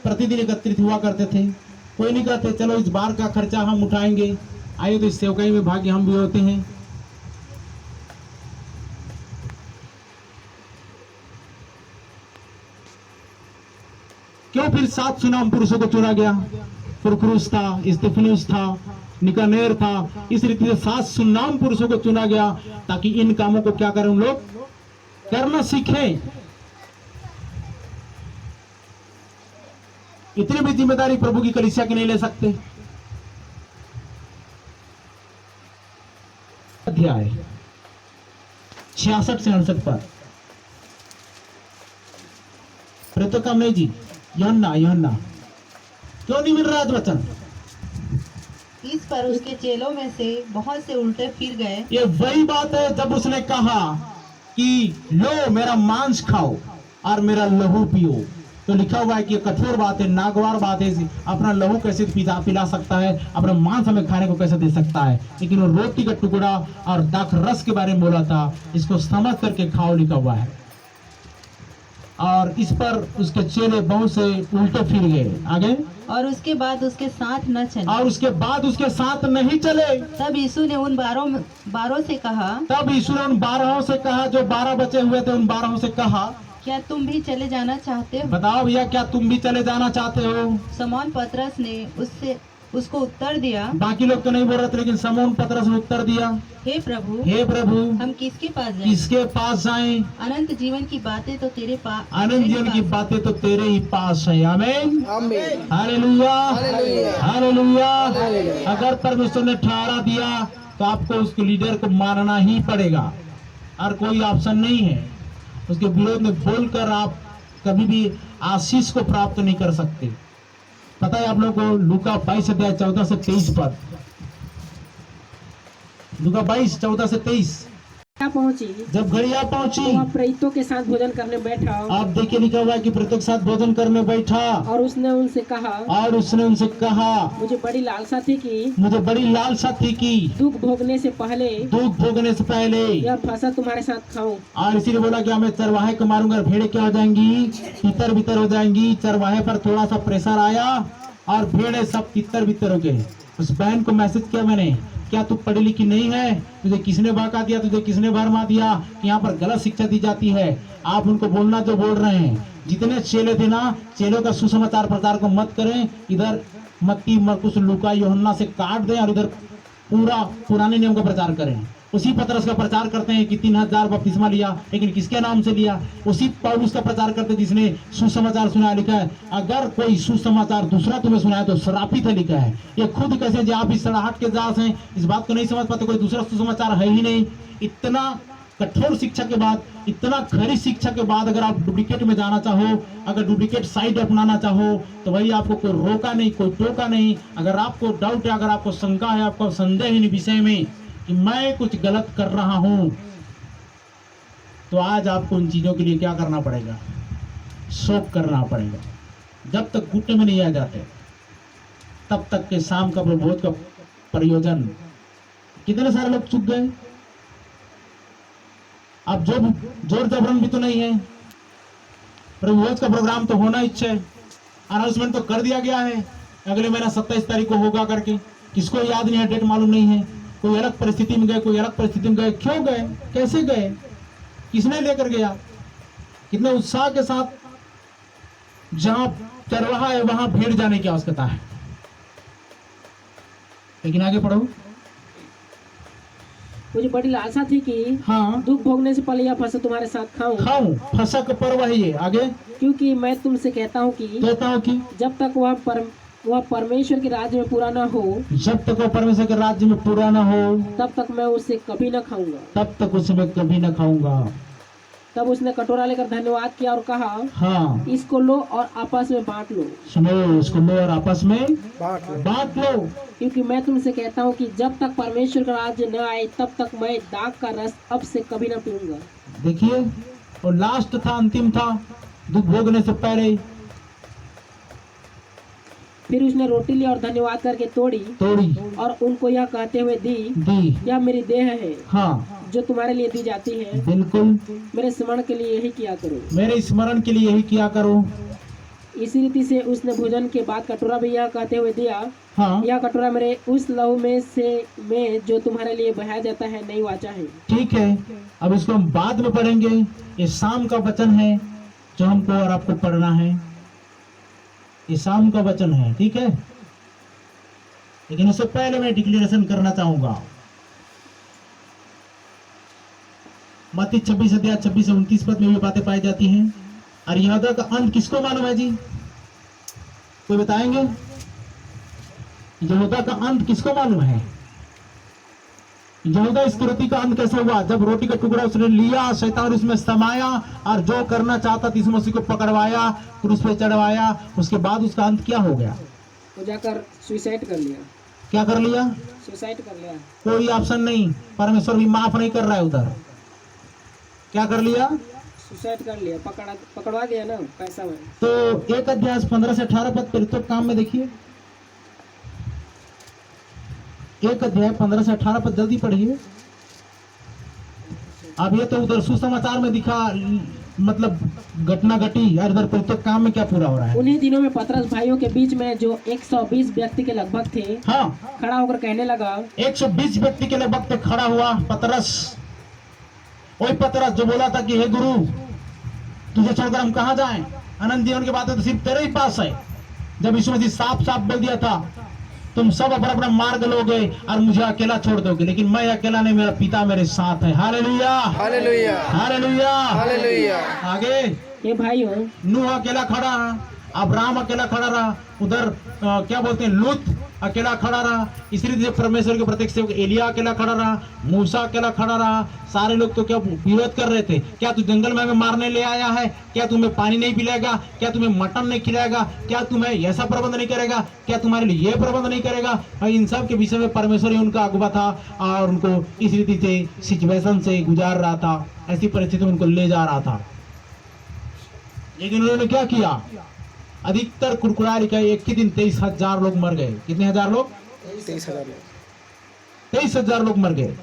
प्रतिदिन एकत्रित हुआ करते थे। कोई नहीं कहते चलो इस बार का खर्चा हम उठाएंगे, आइए तो इस सेवकाई में भाग्य हम भी होते हैं। क्यों फिर 7 सुनाम पुरुषों को चुना गया? पुरखुरुस था, स्तिफनुस था, निकानेर था, इस रीति से 7 सुनाम पुरुषों को चुना गया ताकि इन कामों को क्या करें उन लोग करना सीखें। इतनी भी जिम्मेदारी प्रभु की कलीसिया की नहीं ले सकते। अध्याय 66 से 68 पर प्रेतो काम नहीं जी, यूहन्ना क्यों नहीं मिल रहा आज वचन? इस पर उसके चेलों में से बहुत से उल्टे फिर गए। ये वही बात है जब उसने कहा कि लो मेरा मांस खाओ और मेरा लहू पियो। तो लिखा हुआ है कि ये कठोर बात है, नागवार बात है। अपना लहू कैसे पिला सकता है, अपना मांस हमें खाने को कैसे दे सकता है? लेकिन वो रोटी का टुकड़ा और दाख रस के बारे में बोला था, इसको समझ करके खाओ लिखा हुआ है। और इस पर उसके चेले बहुत से उल्टे फिर गए। आगे और उसके बाद उसके साथ न चले। और उसके बाद उसके साथ नहीं चले। तब यीशु ने उन 12 से कहा, तब यीशु ने उन 12 से कहा, जो 12 बचे हुए थे उन 12 से कहा, क्या तुम भी चले जाना चाहते हो? बताओ भैया, क्या तुम भी चले जाना चाहते हो? शमौन पतरस ने उसको उत्तर दिया, बाकी लोग तो नहीं बोल रहे थे, लेकिन शमौन पतरस ने उत्तर दिया, हे प्रभु हम किसके पास जाएं? किसके पास जाएं? अनंत जीवन की बातें तो तेरे पास, अनंत जीवन की बातें तो तेरे ही पास है। आमीन, हालेलुया, हालेलुया। अगर परमेश्वर ने ठहरा दिया तो आपको उसके लीडर को मानना ही पड़ेगा और कोई ऑप्शन नहीं है। उसके विरोध में बोलकर आप कभी भी आशीष को प्राप्त नहीं कर सकते। पता है आप लोगों को लूका 22 अध्याय 14 से 23 पद, लूका 22 14 से 23 पहुंची। जब घड़िया पहुंची तो वह प्रेरितों के साथ भोजन करने बैठा। आप देखिए लिखा हुआ है कि प्रेरितों के साथ भोजन करने बैठा। और उसने उनसे कहा, मुझे बड़ी लालसा थी कि दुख भोगने से पहले यह फसह तुम्हारे साथ खाऊं। और इसीलिए बोला कि मैं चरवाहे को मारूंगा, भेड़े क्या हो जाएंगी, तितर बितर हो जाएंगी। चरवाहे पर थोड़ा सा प्रेशर आया और भेड़े सब तितर बितर हो गए। उस बहन को मैसेज किया मैंने, क्या तू पढ़ी लिखी नहीं है? तुझे किसने बहका दिया, तुझे किसने भरमा दिया कि यहाँ पर गलत शिक्षा दी जाती है? आप उनको बोलना जो बोल रहे हैं। जितने चेले थे ना, चेलों का सुसमाचार प्रचार को मत करें। इधर मत्ती, मरकुस, लूका, यूहन्ना से काट दें और इधर पूरा पुराने नियम का प्रचार करें। उसी पतरस का प्रचार करते हैं कि 3000 बपतिस्मा लिया, लेकिन किसके नाम से लिया? उसी पौलुस का प्रचार करते जिसने सुसमाचार सुनाया। लिखा है अगर कोई सुसमाचार दूसरा तुम्हें सुनाया तो श्रापित है, लिखा है। ये खुद कैसे जो आप इस सड़ाहट के दास हैं, इस बात को नहीं समझ पाते, कोई दूसरा सुसमाचार है ही नहीं। इतना कठोर शिक्षा के बाद, इतना खरी शिक्षा के बाद अगर आप डुप्लीकेट में जाना चाहो, अगर डुप्लीकेट साइड अपनाना चाहो, तो भाई आपको कोई रोका नहीं, कोई टोका नहीं। अगर आपको डाउट है, अगर आपको शंका है, आपको संदेह है विषय में कि मैं कुछ गलत कर रहा हूं, तो आज आपको उन चीजों के लिए क्या करना पड़ेगा? शोक करना पड़ेगा। जब तक घुटने में नहीं आ जाते तब तक के शाम का प्रभोज का प्रयोजन कितने सारे लोग चुक गए। अब जो जोर जबरन भी तो नहीं है। प्रभोज का प्रोग्राम तो होना ही है, अनाउंसमेंट तो कर दिया गया है, अगले महीना 27 तारीख को होगा करके। किसको याद नहीं है, डेट मालूम नहीं है। कोई अलग परिस्थिति में गए, कोई अलग परिस्थिति में गए। क्यों गए, कैसे गए, किसने लेकर गया? कितने उत्साह के साथ। जहां चरवाहा है वहां भीड़ जाने की आवश्यकता है। लेकिन आगे पढ़ो। मुझे बड़ी लालसा थी कि हाँ, दुख भोगने से पहले यह फसह तुम्हारे साथ खाऊं। फसह का पर्व है ये। आगे क्योंकि मैं तुमसे कहता हूँ कि जब तक वह परमेश्वर के राज्य में पूरा न हो, जब तक वह परमेश्वर के राज्य में पूरा न हो, तब तक मैं उससे कभी न खाऊंगा। तब उसने कटोरा लेकर धन्यवाद किया और कहा, हाँ, इसको लो और आपस में बांट लो। सुनो, इसको लो और आपस में बांट लो। क्योंकि मैं तुमसे कहता हूँ कि जब तक परमेश्वर का राज्य न आए तब तक मैं दाख का रस अब से कभी न पीऊंगा। देखिए, और लास्ट था, अंतिम था, दुख भोगने से पहले। फिर उसने रोटी ली और धन्यवाद करके तोड़ी और उनको यह कहते हुए दी, यह मेरी देह है, हाँ, जो तुम्हारे लिए दी जाती है। बिल्कुल, मेरे स्मरण के लिए यही किया करो। मेरे स्मरण के लिए यही किया करो। इसी रीति से उसने भोजन के बाद कटोरा भी यह कहते हुए दिया, हाँ यह कटोरा मेरे उस लहू में जो तुम्हारे लिए बहाया जाता है नई वाचा है। ठीक है, अब इसको हम बाद में पढ़ेंगे। ये शाम का वचन है जो हमको और आपको पढ़ना है। ये शाम का वचन है, ठीक है। लेकिन उससे पहले मैं डिक्लेरेशन करना चाहूंगा। मत्ती 26 अध्याय 26 से 29 पद में ये बातें पाई जाती हैं। और यहूदा का अंत किसको मालूम है जी? कोई बताएंगे? यहूदा का अंत किसको मालूम है? यहूदा इस्करियोती का अंत कैसे हुआ? जब रोटी का टुकड़ा उसने लिया, शैतान उसमें समाया और जो करना चाहता था यीशु मसीह को पकड़वाया, क्रूस पे चढ़वाया। उसके बाद उसका अंत क्या हो गया? वो जाकर सुसाइड कर लिया। क्या कर लिया? सुसाइड कर लिया। कोई ऑप्शन नहीं, परमेश्वर भी माफ नहीं कर रहा है उधर। क्या कर लिया? सुसाइड कर लिया, पकड़वा दिया ना पैसा में। तो 1 अध्याय 15 से 18 पद प्रेरितों के काम में देखिए। 1 अध्याय 15 से 18 पद जल्दी पढ़िए। अब ये तो उधर सुसमाचार में दिखा, मतलब घटना घटी, और इधर प्रेरितों के काम में क्या पूरा हो रहा है? उन्हीं दिनों में पतरस भाइयों के बीच में जो 120 व्यक्ति के लगभग थे, हाँ, खड़ा होकर कहने लगा। 120 व्यक्ति के लगभग पे खड़ा हुआ पतरस। वही पतरस जो बोला था कि हे गुरु, तुझे छोड़कर हम कहां जाएं? अनंत जीवन की बातें तो सिर्फ तेरे ही पास है। जब यीशु मसीह साफ साफ बोल दिया था, तुम सब अपना अपना मार्ग लोगे और मुझे अकेला छोड़ दोगे, लेकिन मैं अकेला नहीं, मेरा पिता मेरे साथ है। Hallelujah, hallelujah, hallelujah, hallelujah. आगे ये भाइयों, नूह अकेला खड़ा रहा, अब्राहम अकेला खड़ा रहा, उधर क्या बोलते हैं, लूत अकेला खड़ा रहा। इसी रीति से परमेश्वर के प्रत्यक्ष सेवक एलिया अकेला खड़ा रहा, मूसा अकेला खड़ा रहा। सारे लोग तो क्या विरोध कर रहे थे? क्या तू जंगल में हमें मारने ले आया है? क्या तुम्हें पानी नहीं पिलाएगा? क्या तुम्हें मटन नहीं खिलाएगा? क्या तुम्हें ऐसा प्रबंध नहीं करेगा? क्या तुम्हारे लिए ये प्रबंध नहीं करेगा? और इन सब के विषय में परमेश्वर ही उनका अगुवा था और उनको इस रीति से सिचुएशन से गुजार रहा था, ऐसी परिस्थिति में उनको ले जा रहा था। लेकिन उन्होंने क्या किया? अधिकतर कुरकुरा लिखा, एक ही दिन 23,000 लोग मर गए। कितने हजार लोग? 23,000 लोग मर गए।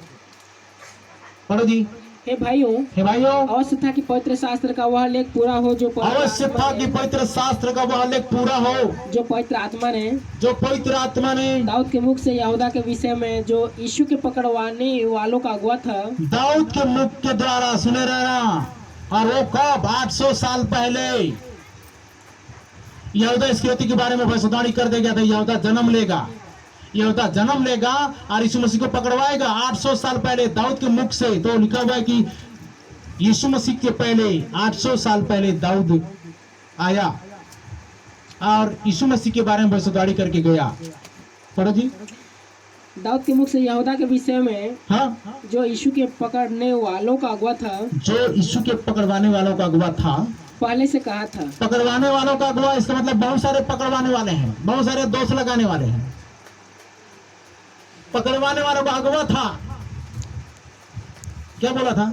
पढ़ो जी। हे भाइयों, अवश्य था कि पवित्र शास्त्र का वह लेख पूरा हो जो अवश्य था कि पवित्र शास्त्र का वह लेख पूरा हो जो पवित्र आत्मा ने दाऊद के मुख से यहूदा के विषय में जो यीशु के पकड़वाने वालों का अगुवा था, दाऊद के मुख के द्वारा सुने रहना। और वो कब? 800 साल पहले यहूदा इस्करियोती के बारे में भविष्यवाणी कर दिया गया था। यहूदा जन्म लेगा, यहूदा जन्म लेगा और यीशु मसीह को पकड़वाएगा। 800 साल पहले दाऊद के मुख से तो लिखा हुआ है कि यीशु मसीह के पहले 800 साल पहले दाऊद आया और यीशु मसीह के बारे में भविष्यवाणी करके गया। पढ़ो जी। दाऊद के मुख से यहूदा के विषय में, हाँ, जो यीशु के पकड़ने वालों का अगुवा था, जो यीशु के पकड़वाने वालों का अगुवा था, पहले से कहा था। पकड़वाने वालों का अगुवा, इसका मतलब बहुत सारे पकड़वाने वाले हैं, बहुत सारे दोष लगाने वाले हैं। पकड़वाने वालों का अगुवा था। क्या बोला था?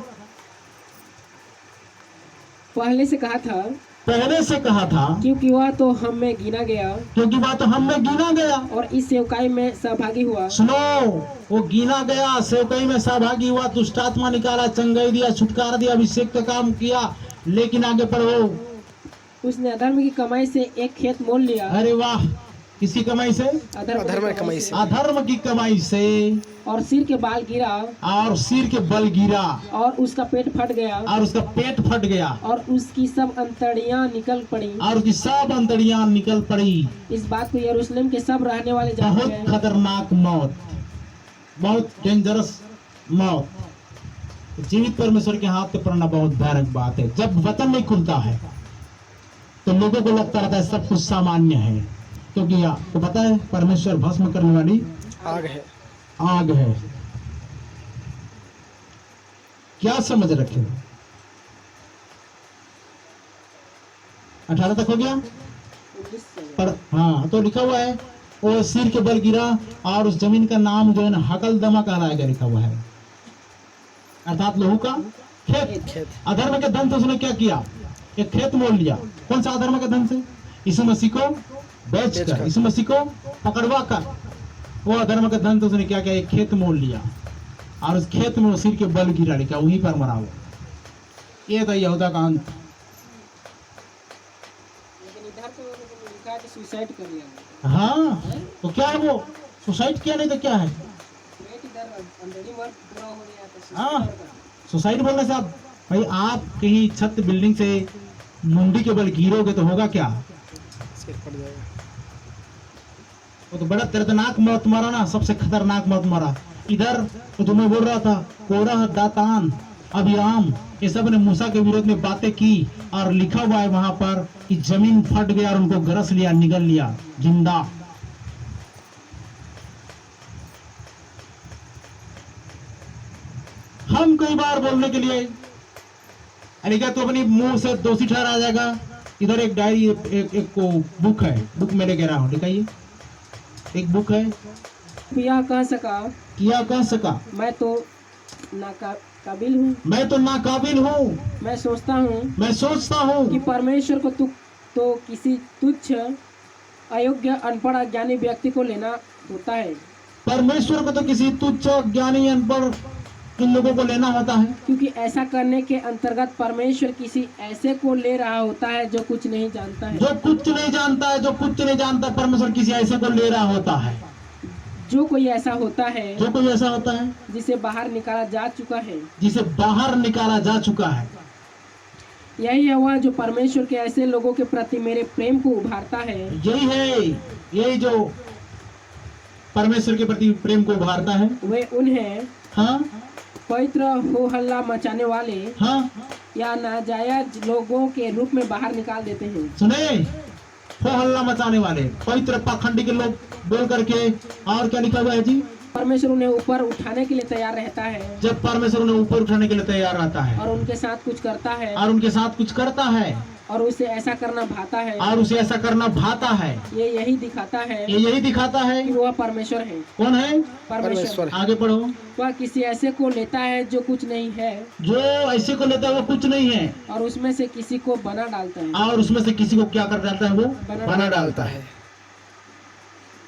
पहले से कहा था, पहले से कहा था, क्योंकि वह तो हम में गिना गया, क्योंकि वह तो हम में गिना गया और इस सेवकाई में सहभागी हुआ। सुनो, वो गिना गया, सेवकाई में सहभागी हुआ, दुष्ट आत्मा निकाला, चंगाई दिया, छुटकारा दिया, अभिषेक का काम किया। लेकिन आगे पढ़ो, उसने अधर्म की कमाई से एक खेत मोल लिया। अरे वाह, किसी कमाई से? अधर्म की कमाई से। अधर्म की कमाई से। और सिर के बाल गिरा, और सिर के बल गिरा, और उसका पेट फट गया, और उसका पेट फट गया, और उसकी सब अंतड़ियां निकल पड़ी, और उसकी सब अंतड़ियां निकल पड़ी। इस बात को यरूशलेम के सब रहने वाले जानते बहुत हैं। खतरनाक मौत, बहुत डेंजरस मौत। जीवित परमेश्वर के हाथ पे पड़ना बहुत भयानक बात है। जब वचन नहीं खुलता है तो लोगों को लगता रहता है सब कुछ सामान्य है, क्योंकि आपको पता है परमेश्वर भस्म करने वाली आग है। आग है। क्या समझ रखे? 18 तक हो गया? पर हाँ, तो लिखा हुआ है वो सिर के बल गिरा और उस जमीन का नाम जो है ना हकलदमा कहलाएगा, लिखा हुआ है, अर्थात लहू का खेत। अधर्म के धन से उसने क्या किया? एक खेत मोल लिया। कौन सा अधर्म के धन से? यीशु मसीह को बेचकर, यीशु मसीह को पकड़वा कर, वो अधर्म के धन से उसने क्या किया? एक खेत मोल लिया और उस खेत में वो सिर के बल गिरा, लिखा वहीं पर मरा हुआ। ये था यहूदा का अंत। सुसाइड कर लिया। हाँ, तो क्या है वो? सुसाइड किया, नहीं तो क्या है? पेट इधर अंदर ही मर पूरा हो गया तो हाँ, सुसाइड कर लिया। सुसाइड बोलने से आप भाई आप कहीं छत बिल्डिंग से मुंडी के बल गिरोगे तो होगा क्या? सिर फट जाएगा। वो तो बड़ा दर्दनाक मौत मरा ना, सबसे खतरनाक मौत मरा। इधर तो तुम्हें बोल रहा था कोरह दातान अभिराम, ये सब ने मूसा के विरोध में बातें की और लिखा हुआ है वहां पर कि जमीन फट गया और उनको गरस लिया, निगल लिया जिंदा। हम कई बार बोलने के लिए अरे क्या तो अपनी मुंह से दोषी ठहरा जाएगा। इधर एक डायरी एक को बुक है, बुक में लेके रहा हूँ, दिखाइए। एक बुक है, यह कह सका किया कह सका मैं तो नाकाबिल हूँ। मैं तो नाकाबिल हूँ। मैं सोचता हूँ मैं सोचता हूँ कि परमेश्वर को तो किसी तुच्छ अयोग्य अनपढ़ अज्ञानी व्यक्ति को लेना होता है, परमेश्वर को तो किसी तुच्छ ज्ञानी अनपढ़ इन लोगों को लेना होता है, क्योंकि ऐसा करने के अंतर्गत परमेश्वर किसी ऐसे को ले रहा होता है जो कुछ नहीं जानता है। जो कुछ नहीं जानता है, जो कुछ नहीं जानता, परमेश्वर किसी ऐसे को ले रहा होता है। जो कोई ऐसा होता है जो कोई ऐसा होता है जिसे बाहर निकाला जा चुका है, जिसे बाहर निकाला जा चुका है। यही है वह जो परमेश्वर के ऐसे लोगों के प्रति मेरे प्रेम को उभारता है। यही है, यही जो परमेश्वर के प्रति प्रेम को उभारता है। वे उन्हें हाँ पवित्र हो हल्ला मचाने वाले हाँ, या नाजायज लोगों के रूप में बाहर निकाल देते हैं। सुने, हो हल्ला मचाने वाले पवित्र पाखंडी के लोग बोल करके। और क्या लिखा हुआ है जी? परमेश्वर उन्हें ऊपर उठाने के लिए तैयार रहता है जब परमेश्वर उन्हें ऊपर उठाने के लिए तैयार रहता है और उनके साथ कुछ करता है और उनके साथ कुछ करता है और उसे ऐसा करना भाता है, और उसे ऐसा करना भाता है, ये यही दिखाता है ये यही दिखाता है कि वह परमेश्वर है। कौन है? परमेश्वर आगे पढ़ो। वह किसी ऐसे को लेता है जो कुछ नहीं है जो ऐसे को लेता है वो कुछ नहीं है और उसमें से किसी को बना डालता है। और उसमें से किसी को क्या कर डालता है? वो बना डालता है।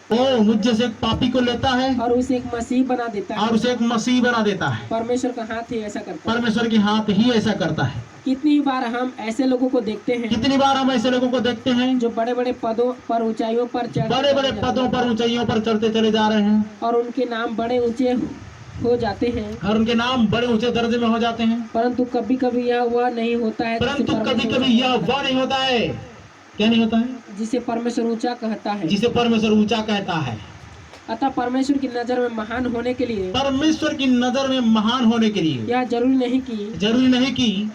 ओ मुझ जैसे एक पापी को लेता है और उसे एक मसीह बना देता है। और उसे एक मसीह बना देता है। परमेश्वर का हाथ ही ऐसा करता है। परमेश्वर के हाथ ही ऐसा करता है। कितनी बार हम ऐसे लोगों को देखते हैं कितनी बार हम ऐसे लोगों को देखते हैं जो बड़े बड़े पदों पर ऊंचाइयों पर बड़े बड़े पदों पर ऊंचाइयों पर चढ़ते चले जा रहे हैं और उनके नाम बड़े ऊंचे हो जाते हैं, और उनके नाम बड़े ऊंचे दर्जे में हो जाते हैं। परंतु कभी कभी यह वह नहीं होता है परंतु कभी कभी यह वह नहीं होता है। क्या नहीं होता है? जिसे परमेश्वर ऊंचा कहता है। जिसे परमेश्वर ऊंचा कहता है। अतः परमेश्वर की नजर में महान होने के लिए परमेश्वर की नजर में महान होने के लिए यह जरूरी नहीं कि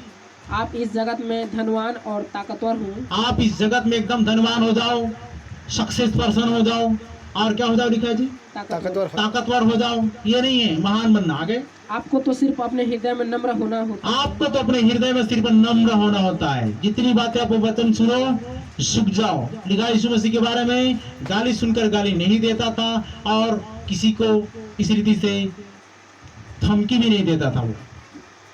आप इस जगत में धनवान और ताकतवर हो। आप इस जगत में एकदम धनवान हो जाओ, सक्सेस पर्सन हो जाओ, और क्या हो जाओ लिखा है जी? ताकतवर हो जाओ। ये नहीं है महान बनना। आगे आपको तो सिर्फ अपने हृदय में नम्र होना होता है। आपको तो अपने हृदय में सिर्फ नम्र होना होता है। जितनी बातें आप वचन सुनो सूख जाओ। लिखा यीशु मसीह के बारे में, गाली सुनकर गाली नहीं देता था और किसी को इस रीति से धमकी भी नहीं देता था। वो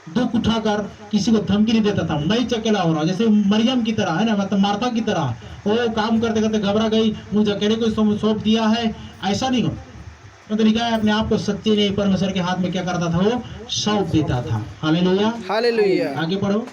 दुख उठाकर किसी को धमकी नहीं देता था। मैं अकेला हो रहा हूँ, जैसे मरियम की तरह है ना, मतलब मार्था की तरह। वो काम करते करते घबरा गई, मुझे अकेले को सौंप दिया है, ऐसा नहीं हो। तो लिखा है अपने आप को सच्चे नहीं परमेश्वर के हाथ में क्या करता था? वो सौंप देता था। Hallelujah, hallelujah. आगे पढ़ो।